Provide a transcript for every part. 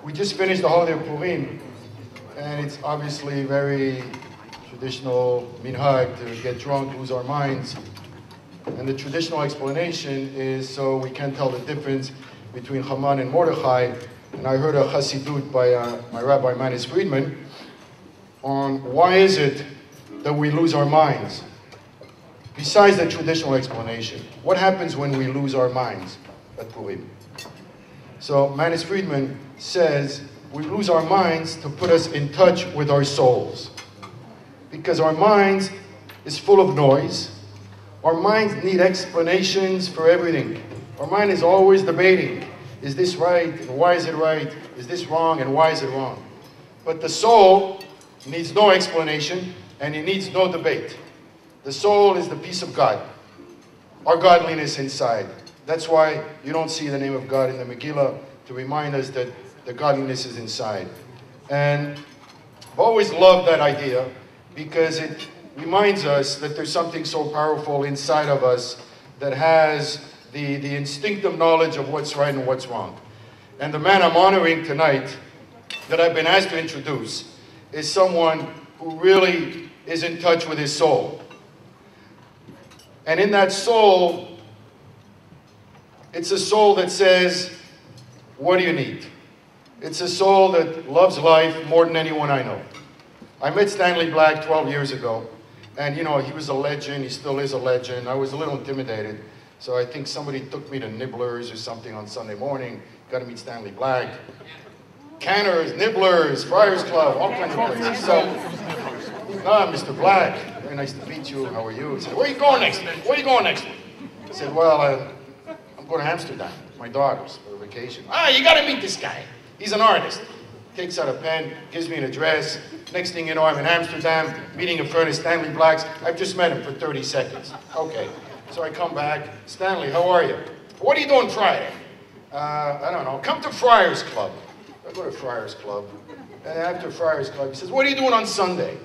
We just finished the holiday of Purim, and it's obviously very traditional minhag to get drunk, lose our minds. And the traditional explanation is so we can tell the difference between Haman and Mordechai. And I heard a chassidut by my Rabbi Manis Friedman on why is it that we lose our minds? Besides the traditional explanation, what happens when we lose our minds at Purim? So Manis Friedman says we lose our minds to put us in touch with our souls. Because our minds is full of noise. Our minds need explanations for everything. Our mind is always debating. Is this right? And why is it right? Is this wrong? And why is it wrong? But the soul needs no explanation and it needs no debate. The soul is the peace of God. Our godliness inside. That's why you don't see the name of God in the Megillah, to remind us that the godliness is inside. And I've always loved that idea because it reminds us that there's something so powerful inside of us that has the instinctive knowledge of what's right and what's wrong. And the man I'm honoring tonight, that I've been asked to introduce, is someone who really is in touch with his soul. And in that soul, it's a soul that says, what do you need? It's a soul that loves life more than anyone I know. I met Stanley Black 12 years ago, and you know, he was a legend, he still is a legend. I was a little intimidated, so I think somebody took me to Nibblers or something on Sunday morning, got to meet Stanley Black. Canners, Nibblers, Friars Club, all kinds of places. So, Mr. Black, very nice to meet you, how are you? He said, where are you going next week? Where are you going next week? I said, well, I'm going to Amsterdam with my daughters for a vacation. You got to meet this guy. He's an artist. Takes out a pen, gives me an address. Next thing you know, I'm in Amsterdam, meeting a friend of Stanley Black's. I've just met him for 30 seconds. Okay, so I come back. Stanley, how are you? What are you doing Friday? I don't know. Come to Friars Club. I go to Friars Club. And after Friars Club, he says, what are you doing on Sunday?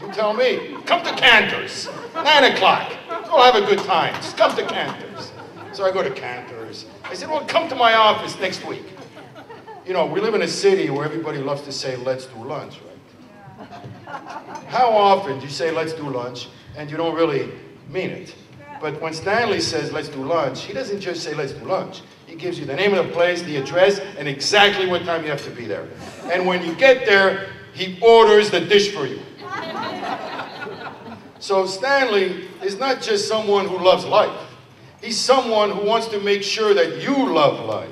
You tell me. Come to Cantor's. 9 o'clock. We'll have a good time. Just come to Cantor's. So I go to Cantor's. I said, well, come to my office next week. You know, we live in a city where everybody loves to say, let's do lunch, right? How often do you say, let's do lunch, and you don't really mean it? But when Stanley says, let's do lunch, he doesn't just say, let's do lunch. He gives you the name of the place, the address, and exactly what time you have to be there. And when you get there, he orders the dish for you. So Stanley is not just someone who loves life. He's someone who wants to make sure that you love life.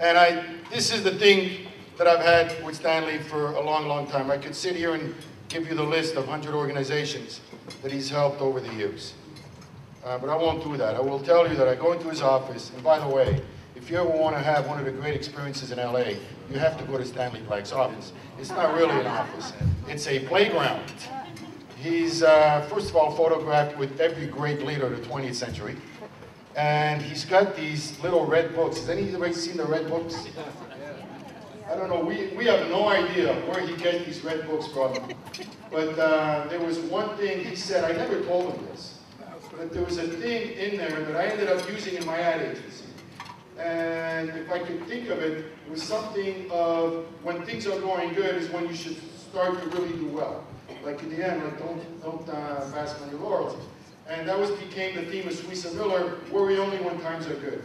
And this is the thing that I've had with Stanley for a long, long time. I could sit here and give you the list of 100 organizations that he's helped over the years. But I won't do that. I will tell you that I go into his office, and by the way, if you ever want to have one of the great experiences in LA, you have to go to Stanley Black's office. It's not really an office. It's a playground. He's, first of all, photographed with every great leader of the 20th century. And he's got these little red books. Has anybody seen the red books? I don't know. We have no idea where he gets these red books from. But there was one thing he said. I never told him this. But there was a thing in there that I ended up using in my ad agency. And if I could think of it, it was something of when things are going good is when you should start to really do well. Like in the end, like don't bask on your laurels. And that became the theme of Suissa Miller, worry only when times are good.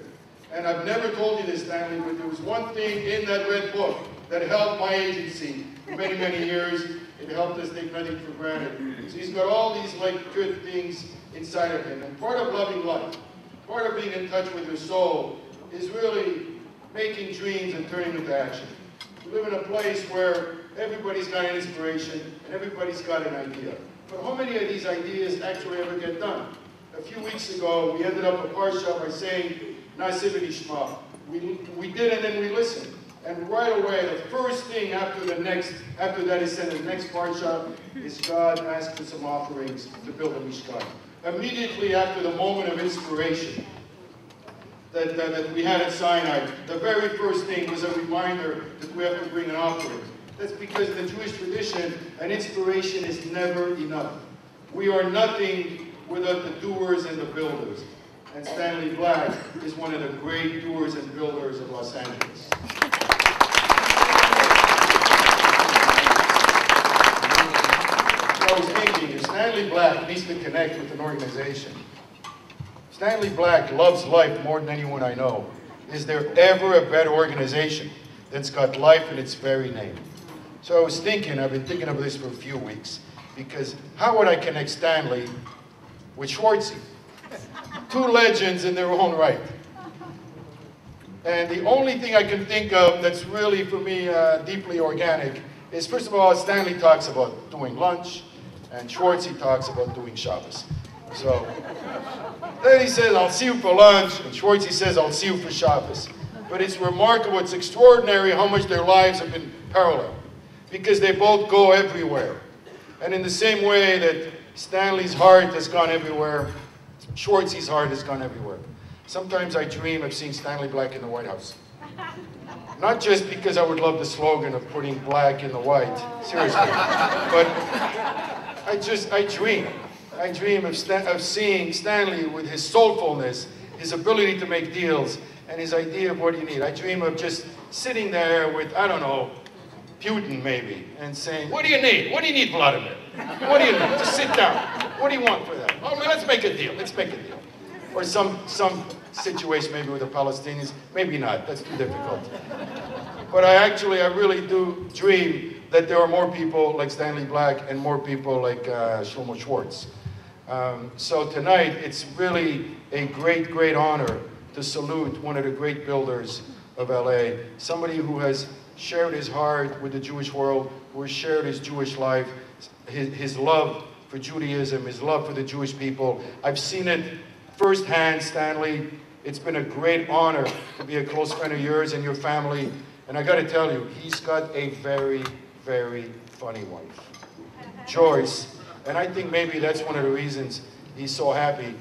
And I've never told you this, Stanley, but there was one thing in that red book that helped my agency for many, many years. It helped us take nothing for granted. So he's got all these like good things inside of him. And part of loving life, part of being in touch with your soul, is really making dreams and turning them into action. We live in a place where everybody's got an inspiration and everybody's got an idea. But how many of these ideas actually ever get done? A few weeks ago, we ended up a parsha by saying, Na'aseh v'nishma. We did and then we listened. And right away, the first thing after that he said, the next parsha is God asked for some offerings to build a Mishkan. Immediately after the moment of inspiration that we had at Sinai, the very first thing was a reminder that we have to bring an offering. That's because in the Jewish tradition, an inspiration is never enough. We are nothing without the doers and the builders. and Stanley Black is one of the great doers and builders of Los Angeles. I was thinking, if Stanley Black needs to connect with an organization, Stanley Black loves life more than anyone I know. Is there ever a better organization that's got life in its very name? So I was thinking, I've been thinking of this for a few weeks, because how would I connect Stanley with Schwartzy? Two legends in their own right. And the only thing I can think of that's really, for me, deeply organic is, first of all, Stanley talks about doing lunch, and Schwartzy talks about doing Shabbos. So then he says, I'll see you for lunch, and Schwartzy says, I'll see you for Shabbos. But it's remarkable, it's extraordinary how much their lives have been parallel, because they both go everywhere. And in the same way that Stanley's heart has gone everywhere, Schwartzy's heart has gone everywhere. Sometimes I dream of seeing Stanley Black in the White House. Not just because I would love the slogan of putting black in the white, seriously, but I dream. I dream of seeing Stanley with his soulfulness, his ability to make deals, and his idea of what you need. I dream of just sitting there with, I don't know, Putin maybe, and saying, what do you need? What do you need, Vladimir? What do you need? Just sit down. What do you want for that? Oh, man, let's make a deal. Let's make a deal. Or some situation maybe with the Palestinians. Maybe not. That's too difficult. But I really do dream that there are more people like Stanley Black and more people like Shlomo Schwartz. So tonight, it's really a great, great honor to salute one of the great builders of LA, somebody who has shared his heart with the Jewish world, who has shared his Jewish life, his love for Judaism, his love for the Jewish people. I've seen it firsthand, Stanley. It's been a great honor to be a close friend of yours and your family. And I got to tell you, he's got a very, very funny wife, Joyce. And I think maybe that's one of the reasons he's so happy.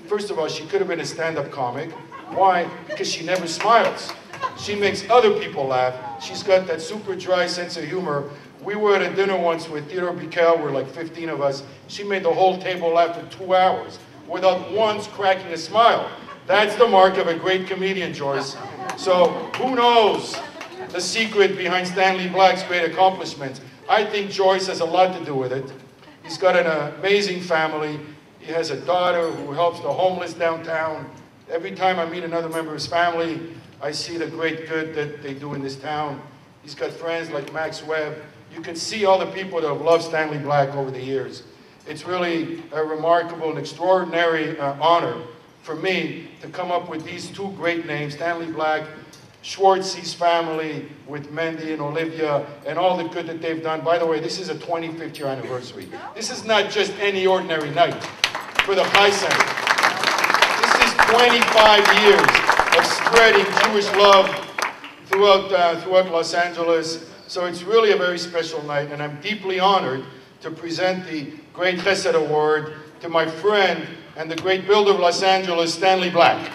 First of all, she could have been a stand-up comic. Why? Because she never smiles. She makes other people laugh. She's got that super dry sense of humor. We were at a dinner once with Theodore Bickel, we're like 15 of us. She made the whole table laugh for 2 hours without once cracking a smile. That's the mark of a great comedian, Joyce. So who knows the secret behind Stanley Black's great accomplishments? I think Joyce has a lot to do with it. He's got an amazing family. He has a daughter who helps the homeless downtown. Every time I meet another member of his family, I see the great good that they do in this town. He's got friends like Max Webb. You can see all the people that have loved Stanley Black over the years. It's really a remarkable and extraordinary honor for me to come up with these two great names, Stanley Black, Schwartzy's family with Mendy and Olivia, and all the good that they've done. By the way, this is a 25th year anniversary. This is not just any ordinary night for the High Center. This is 25 years of spreading Jewish love throughout Los Angeles. So it's really a very special night, and I'm deeply honored to present the Great Chesed Award to my friend and the great builder of Los Angeles, Stanley Black.